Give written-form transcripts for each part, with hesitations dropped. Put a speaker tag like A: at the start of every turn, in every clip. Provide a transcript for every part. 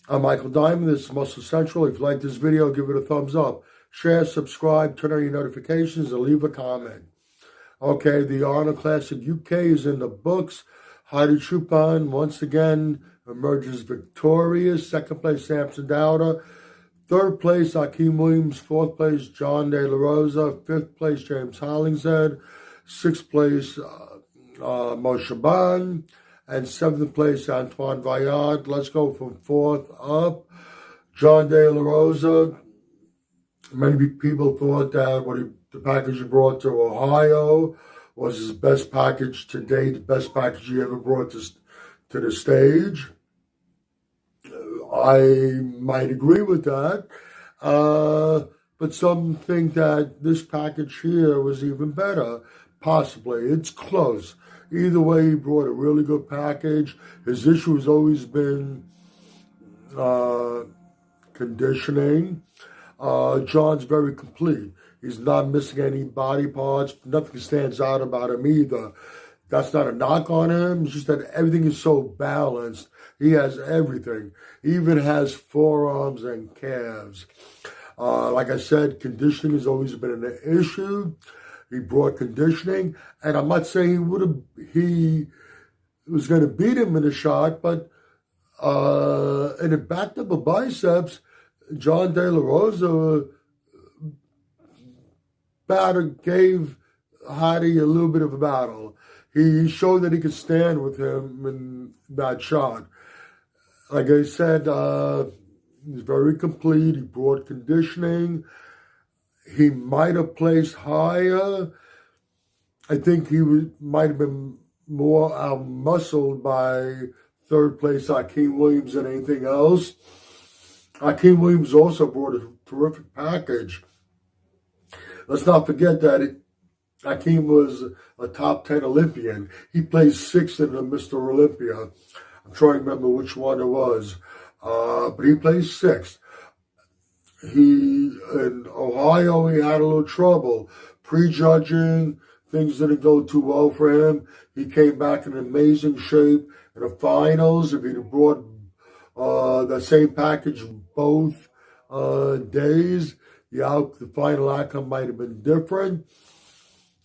A: I'm Michael Diamond. This is Muscle Central. If you like this video, give it a thumbs up. Share, subscribe, turn on your notifications, and leave a comment. Okay, the Arnold Classic UK is in the books. Hadi Choopan once again emerges victorious. Second place, Samson Dowda. Third place, Akeem Williams. Fourth place, John De La Rosa. Fifth place, James Hollingshead. Sixth place, Moshe Ban. And seventh place, Antoine Vaillard. Let's go from fourth up. John De La Rosa. Many people thought that the package he brought to Ohio was his best package to date, the best package he ever brought to the stage. I might agree with that. But some think that this package here was even better. Possibly. It's close. Either way, he brought a really good package. His issue has always been conditioning. John's very complete. He's not missing any body parts. Nothing stands out about him either. That's not a knock on him. It's just that everything is so balanced. He has everything. He even has forearms and calves. Like I said, conditioning has always been an issue. He brought conditioning, and I'm not saying he was going to beat him in a shot, but in a backed up a biceps, John De La Rosa gave Hadi a little bit of a battle. He showed that he could stand with him in that shot. Like I said, he's very complete. He brought conditioning. He might have placed higher. I think he might have been more out-muscled by third place Akeem Williams than anything else. Akeem Williams also brought a terrific package. Let's not forget that Akeem was a top 10 Olympian. He placed sixth in the Mr. Olympia. I'm trying to remember which one it was. But he placed sixth. In Ohio, he had a little trouble. Prejudging, things didn't go too well for him. He came back in amazing shape in the finals. If he'd have brought the same package both days, the final outcome might have been different.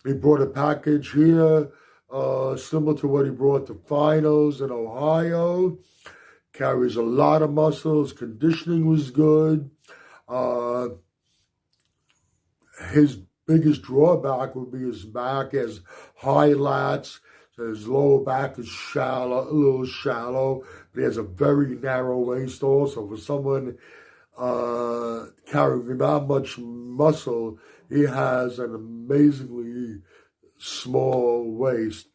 A: He brought a package here similar to what he brought to finals in Ohio. Carries a lot of muscles. Conditioning was good. His biggest drawback would be his back. He has high lats. So his lower back is a little shallow. But he has a very narrow waist also. For someone carrying not much muscle, he has an amazingly small waist.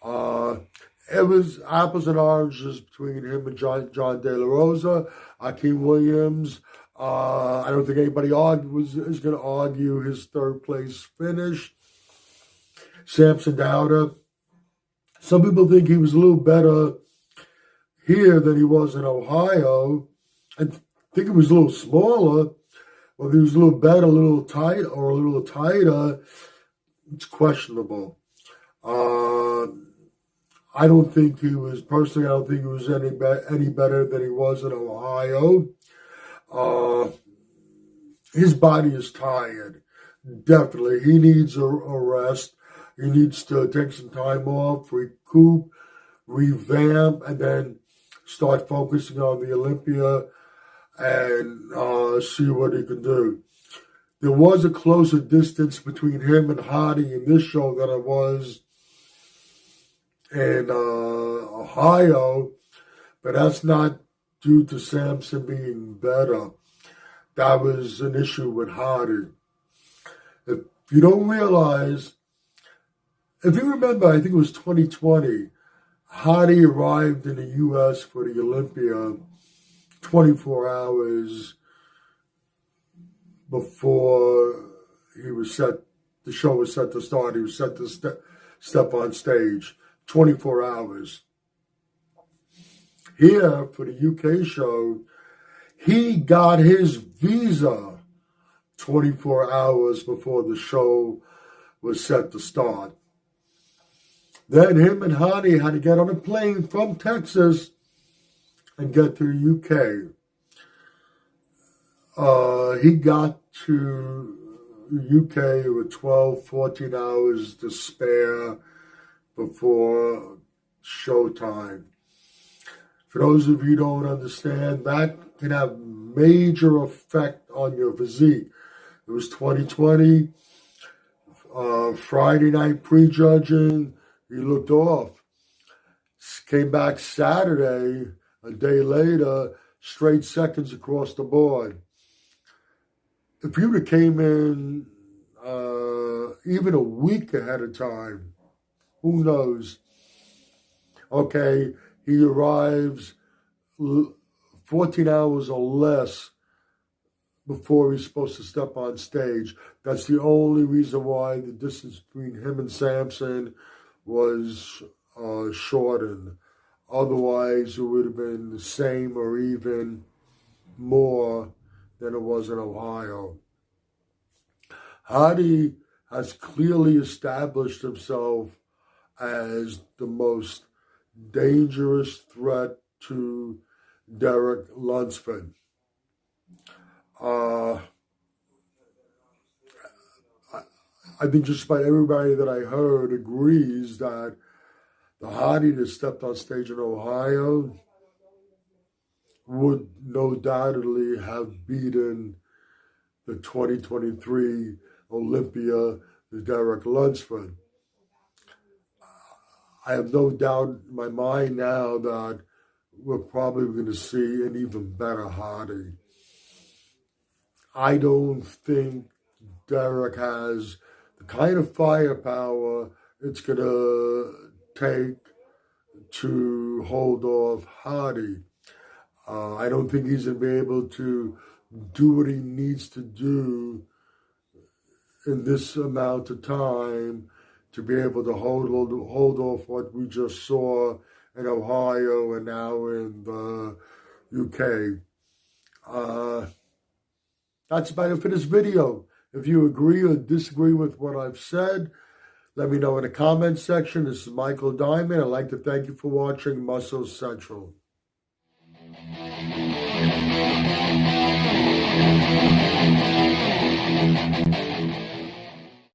A: It was apples and oranges between him and John De La Rosa. Akeem Williams, I don't think anybody is going to argue his third place finish. Samson Dowda, some people think he was a little better here than he was in Ohio. I think he was a little smaller. Whether he was a little better, a little tight, or a little tighter, it's questionable. I don't think he was any better than he was in Ohio. His body is tired. Definitely. He needs a rest. He needs to take some time off, recoup, revamp, and then start focusing on the Olympia and see what he can do. There was a closer distance between him and Hadi in this show than it was in Ohio, but that's not due to Samson being better. That was an issue with Hadi. If you don't realize, if you remember, I think it was 2020, Hadi arrived in the U.S. for the Olympia 24 hours before the show was set to start. He was set to step on stage. 24 hours. Here, for the UK show, he got his visa 24 hours before the show was set to start. Then him and Hadi had to get on a plane from Texas and get to the UK. He got to UK with 12, 14 hours to spare before showtime. For those of you who don't understand, that can have major effect on your physique. It was 2020, Friday night prejudging, he looked off. Came back Saturday, a day later, straight seconds across the board. If you would have came in even a week ahead of time, who knows? Okay, he arrives 14 hours or less before he's supposed to step on stage. That's the only reason why the distance between him and Samson was shortened. Otherwise, it would have been the same or even more than it was in Ohio. Hadi has clearly established himself as the most dangerous threat to Derek Lunsford. I think just about everybody that I heard agrees that the Hadi that stepped on stage in Ohio would no doubtedly have beaten the 2023 Olympia, Derek Lunsford. I have no doubt in my mind now that we're probably going to see an even better Hadi. I don't think Derek has the kind of firepower it's going to take to hold off Hadi. I don't think he's going to be able to do what he needs to do in this amount of time to be able to hold off what we just saw in Ohio and now in the UK. That's about it for this video. If you agree or disagree with what I've said, let me know in the comments section. This is Michael Diamond. I'd like to thank you for watching Muscle Central.